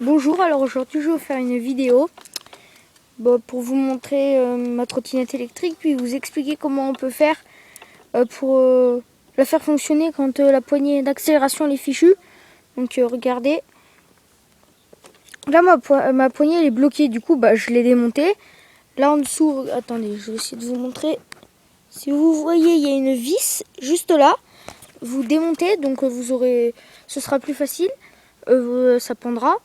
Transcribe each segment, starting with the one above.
Bonjour, alors aujourd'hui je vais vous faire une vidéo pour vous montrer ma trottinette électrique, puis vous expliquer comment on peut faire pour la faire fonctionner quand la poignée d'accélération est fichue. Donc regardez, là ma poignée elle est bloquée, du coup je l'ai démontée. Là en dessous, attendez, je vais essayer de vous montrer. Si vous voyez, il y a une vis juste là. Vous démontez, donc ce sera plus facile, ça pendra.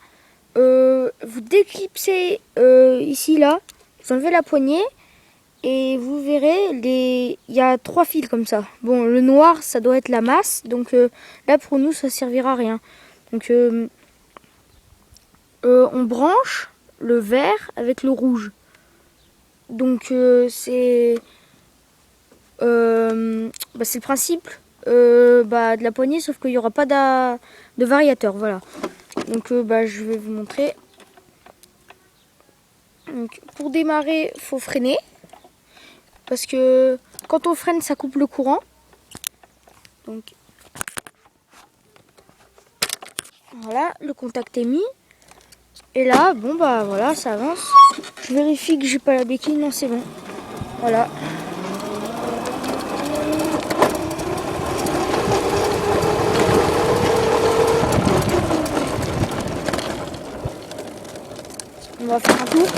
Vous déclipsez ici là, vous enlevez la poignée et vous verrez il y a 3 fils comme ça. Bon, le noir ça doit être la masse, donc là pour nous ça servira à rien. Donc on branche le vert avec le rouge. Donc c'est le principe de la poignée, sauf qu'il n'y aura pas de variateur, voilà. Donc je vais vous montrer. Donc, pour démarrer, il faut freiner. Parce que quand on freine, ça coupe le courant. Donc voilà, le contact est mis. Et là, voilà, ça avance. Je vérifie que j'ai pas la béquille. Non, c'est bon. Voilà. On va faire un tour.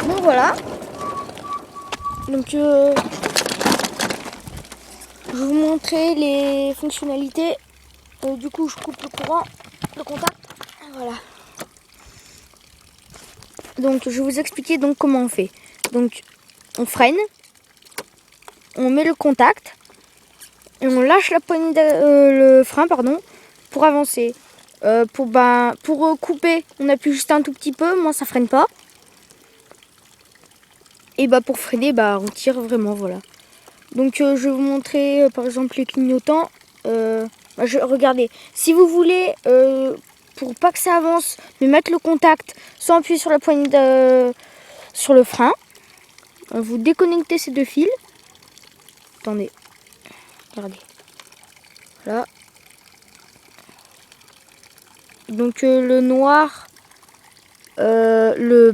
Bon voilà. Donc je vais vous montrer les fonctionnalités. Du coup je coupe le courant, le contact. Voilà. Donc je vais vous expliquer donc comment on fait. Donc on freine, on met le contact et on lâche la poignée le frein pour avancer. Pour couper, on appuie juste un tout petit peu, moi ça freine pas. Et pour freiner, on tire vraiment, voilà. Donc je vais vous montrer par exemple les clignotants. Regardez, si vous voulez pour pas que ça avance, mais mettre le contact sans appuyer sur la poignée sur le frein, vous déconnectez ces 2 fils. Attendez, regardez. Voilà. Donc le noir, le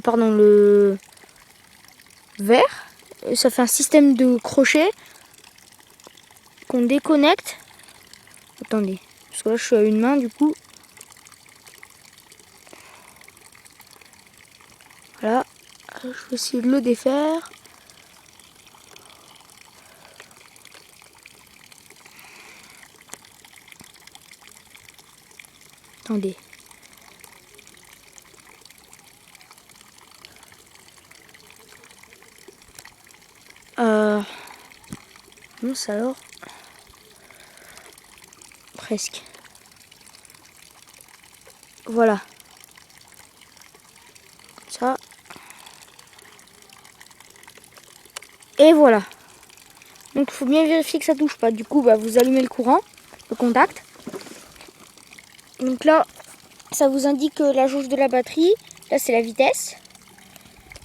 vert, ça fait un système de crochet qu'on déconnecte. Attendez, parce que là je suis à une main du coup. Voilà, je vais essayer de le défaire. Attendez. Mince alors. Presque. Voilà. Ça. Et voilà. Donc il faut bien vérifier que ça touche pas. Du coup, vous allumez le courant, le contact. Donc là, ça vous indique la jauge de la batterie. Là, c'est la vitesse.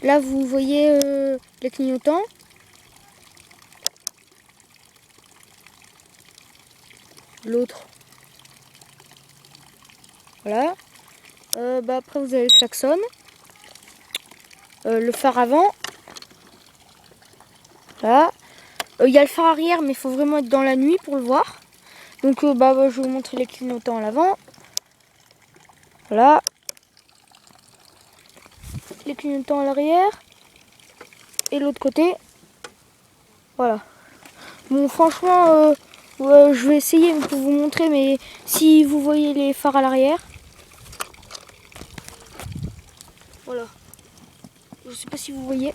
Là, vous voyez les clignotants. L'autre. Voilà. Après, vous avez le klaxon. Le phare avant. Là. Il y a le phare arrière, mais il faut vraiment être dans la nuit pour le voir. Donc, je vais vous montrer les clignotants à l'avant. Voilà. Les clignotants à l'arrière. Et l'autre côté. Voilà. Bon, franchement, je vais essayer pour vous montrer, mais si vous voyez les phares à l'arrière. Voilà. Je sais pas si vous voyez.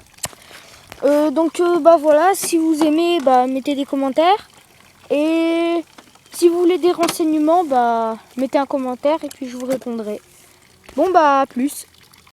Donc voilà, si vous aimez, mettez des commentaires. Et si vous voulez des renseignements, mettez un commentaire et puis je vous répondrai. Bon à plus.